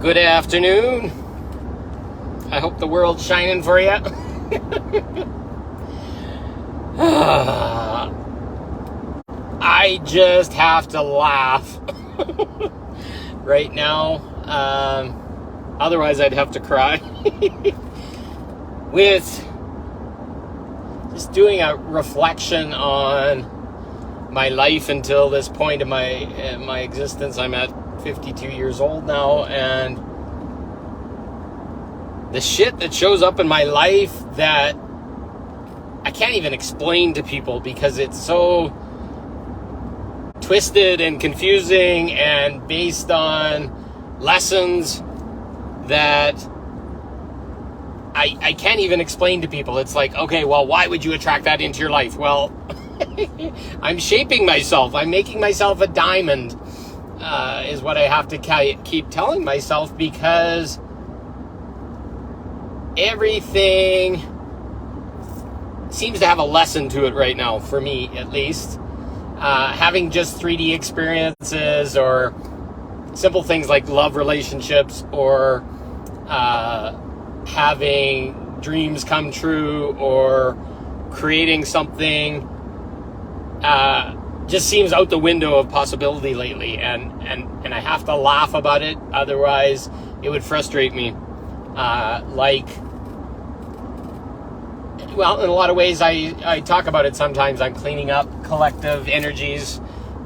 Good afternoon. I hope the world's shining for you. I just have to laugh right now. Otherwise, I'd have to cry. With just doing a reflection on my life until this point in my existence. I'm at 52 years old now, and the shit that shows up in my life that I can't even explain to people because it's so twisted and confusing and based on lessons that I can't even explain to people. It's like, okay, well, why would you attract that into your life? Well, I'm shaping myself. I'm making myself a diamond, is what I have to keep telling myself, because everything seems to have a lesson to it right now, for me at least. Having just 3D experiences or simple things like love relationships, or having dreams come true, or creating something just seems out the window of possibility lately, and I have to laugh about it, otherwise it would frustrate me. Well, in a lot of ways, I talk about it sometimes. I'm cleaning up collective energies.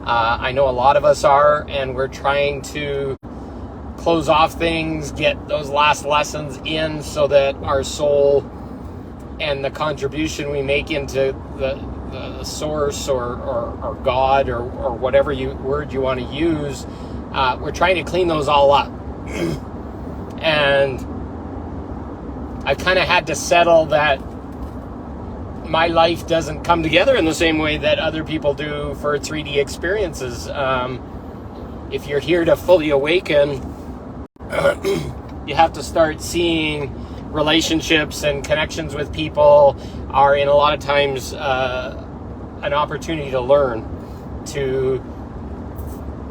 I know a lot of us are, and we're trying to close off things, get those last lessons in, so that our soul and the contribution we make into the source or God or whatever word you want to use, we're trying to clean those all up. And I've kind of had to settle that my life doesn't come together in the same way that other people do for 3D experiences. If you're here to fully awaken, you have to start seeing relationships and connections with people are, in a lot of times, an opportunity to learn, to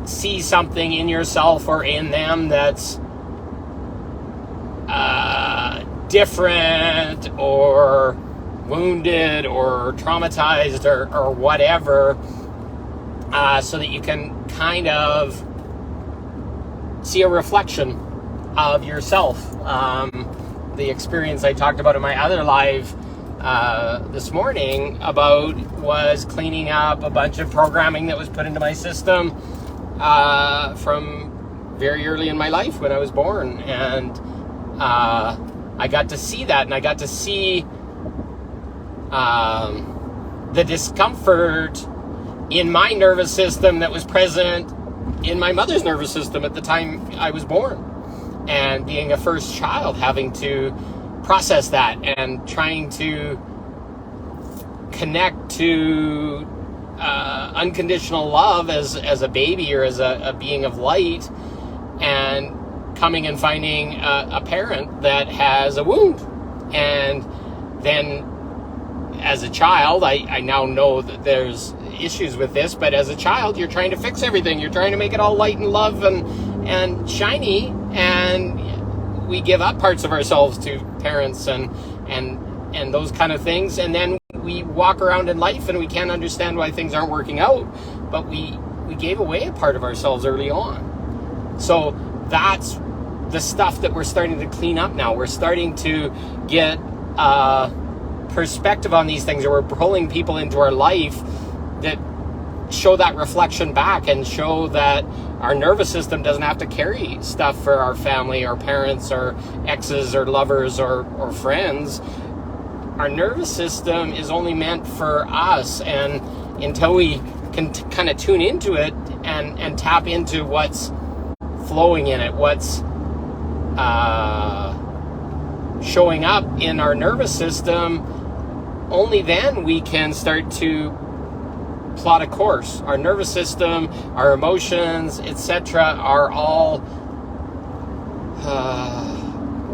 see something in yourself or in them that's different or wounded or traumatized or whatever, so that you can kind of see a reflection of yourself. The experience I talked about in my other live this morning about was cleaning up a bunch of programming that was put into my system from very early in my life when I was born, and I got to see that, and I got to see the discomfort in my nervous system that was present in my mother's nervous system at the time I was born, and being a first child, having to process that and trying to connect to unconditional love as a baby or as a being of light, and coming and finding a parent that has a wound. And then as a child, I now know that there's issues with this, but as a child, you're trying to fix everything. You're trying to make it all light and love and shiny, and we give up parts of ourselves to parents and those kind of things, and then we walk around in life and we can't understand why things aren't working out, but we gave away a part of ourselves early on. So that's the stuff that we're starting to clean up now. We're starting to get perspective on these things, or we're pulling people into our life that show that reflection back and show that our nervous system doesn't have to carry stuff for our family or parents or exes or lovers or friends. Our nervous system is only meant for us, and until we can kind of tune into it and tap into what's flowing in it, what's showing up in our nervous system, only then we can start to plot a course. Our nervous system, our emotions, etc. are all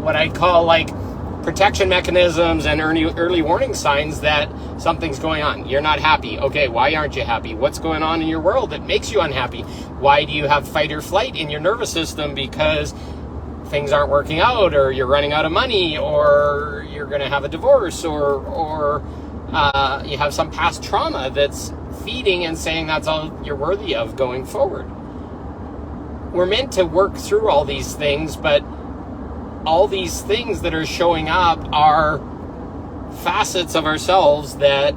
what I call like protection mechanisms and early warning signs that something's going on. You're not happy. Okay, why aren't you happy? What's going on in your world that makes you unhappy? Why do you have fight or flight in your nervous system? Because things aren't working out, or you're running out of money, or you're going to have a divorce, or you have some past trauma that's feeding and saying that's all you're worthy of going forward. We're meant to work through all these things, but all these things that are showing up are facets of ourselves that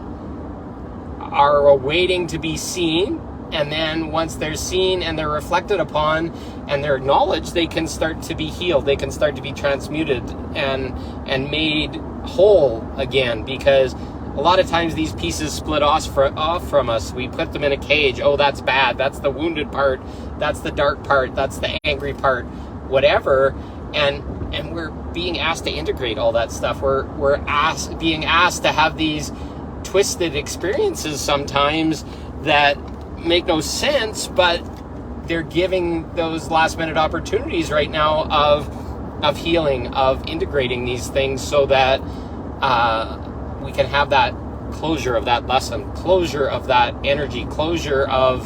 are awaiting to be seen. And then once they're seen and they're reflected upon and they're acknowledged, they can start to be healed. They can start to be transmuted and made whole again, because a lot of times these pieces split off from us. We put them in a cage. Oh, that's bad. That's the wounded part. That's the dark part. That's the angry part. Whatever. And we're being asked to integrate all that stuff. We're being asked to have these twisted experiences sometimes that make no sense, but they're giving those last minute opportunities right now of healing, of integrating these things so that we can have that closure of that lesson, closure of that energy, closure of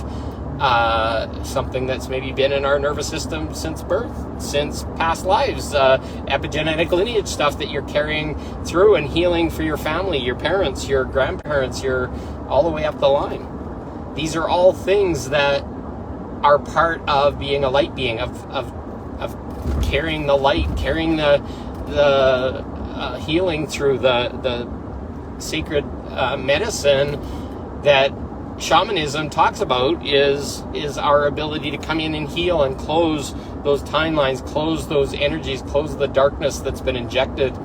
something that's maybe been in our nervous system since birth, since past lives, epigenetic lineage stuff that you're carrying through and healing for your family, your parents, your grandparents, your all the way up the line. These are all things that are part of being a light being, of carrying the light, carrying the healing through the sacred medicine that shamanism talks about is our ability to come in and heal and close those timelines, close those energies, close the darkness that's been injected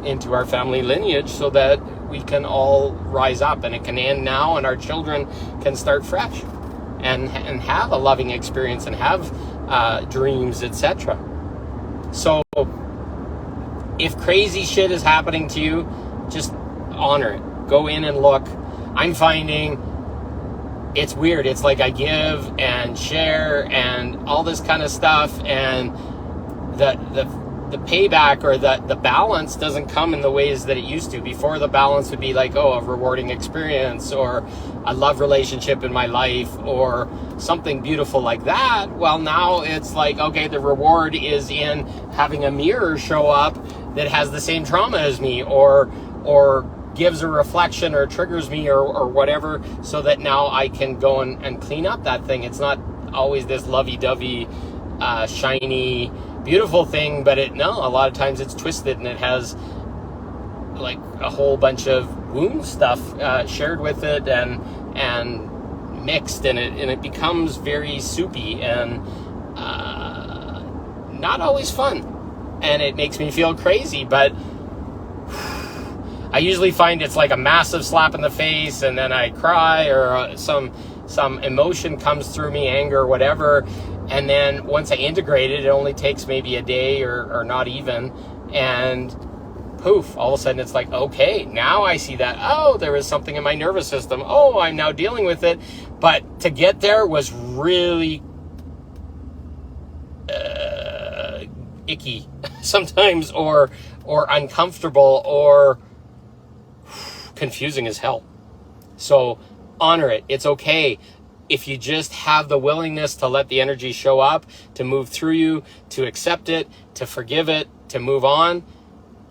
into our family lineage so that we can all rise up and it can end now and our children can start fresh and have a loving experience and have dreams, etc. So if crazy shit is happening to you, just honor it. Go in and look. I'm finding it's weird. It's like I give and share and all this kind of stuff, and the payback or the balance doesn't come in the ways that it used to. Before, the balance would be like, oh, a rewarding experience or a love relationship in my life or something beautiful like that. Well, now it's like, okay, the reward is in having a mirror show up that has the same trauma as me or gives a reflection or triggers me or whatever, so that now I can go and clean up that thing. It's not always this lovey-dovey, shiny, beautiful thing, but a lot of times it's twisted and it has like a whole bunch of wound stuff shared with it and mixed, and it becomes very soupy and not always fun, and it makes me feel crazy. But I usually find it's like a massive slap in the face, and then I cry or some emotion comes through me, anger or whatever, and then once I integrate it, it only takes maybe a day or not even, and poof, all of a sudden it's like, okay, now I see that, oh, there was something in my nervous system, oh, I'm now dealing with it. But to get there was really icky sometimes, or uncomfortable, or confusing as hell. So honor it. It's okay if you just have the willingness to let the energy show up, to move through you, to accept it, to forgive it, to move on.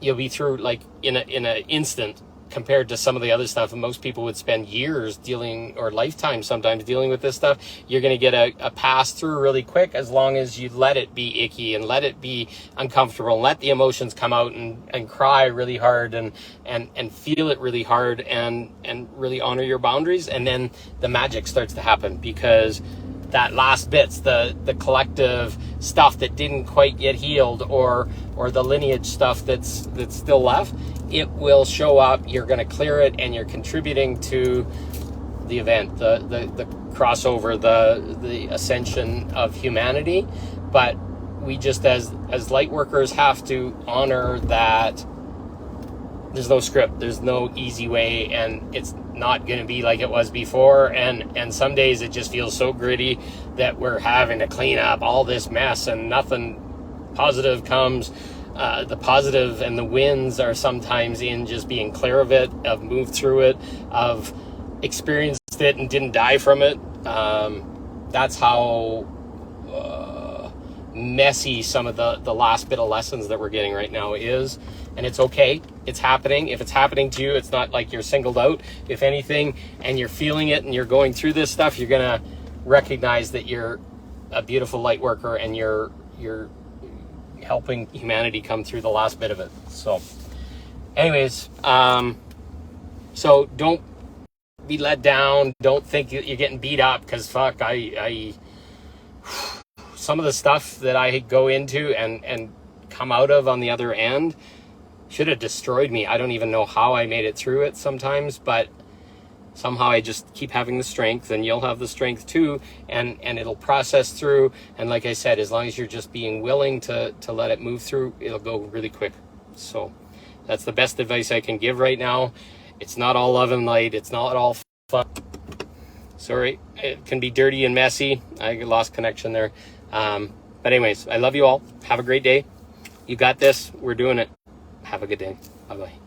You'll be through like in an instant, compared to some of the other stuff. And most people would spend years dealing, or lifetimes sometimes, dealing with this stuff. You're going to get a pass through really quick, as long as you let it be icky and let it be uncomfortable and let the emotions come out and cry really hard and feel it really hard and really honor your boundaries. And then the magic starts to happen, because that last bits, the collective stuff that didn't quite get healed, or the lineage stuff that's still left, it will show up. You're going to clear it, and you're contributing to the event, the crossover, the ascension of humanity. But we just, as light workers, have to honor that there's no script, there's no easy way, and it's not going to be like it was before. And some days it just feels so gritty that we're having to clean up all this mess and nothing positive comes. The positive and the wins are sometimes in just being clear of it, of moved through it, of experienced it and didn't die from it. That's how messy some of the last bit of lessons that we're getting right now is, and it's okay. It's happening. If it's happening to you, it's not like you're singled out. If anything, and you're feeling it and you're going through this stuff, you're gonna recognize that you're a beautiful light worker and you're helping humanity come through the last bit of it. So anyways, so don't be let down. Don't think you're getting beat up, because fuck, I some of the stuff that I go into and come out of on the other end should have destroyed me. I don't even know how I made it through it sometimes, but somehow I just keep having the strength, and you'll have the strength too, and it'll process through. And like I said, as long as you're just being willing to let it move through, it'll go really quick. So that's the best advice I can give right now. It's not all love and light. It's not all fun. Sorry, it can be dirty and messy. I lost connection there. But anyways, I love you all. Have a great day. You got this. We're doing it. Have a good day. Bye-bye.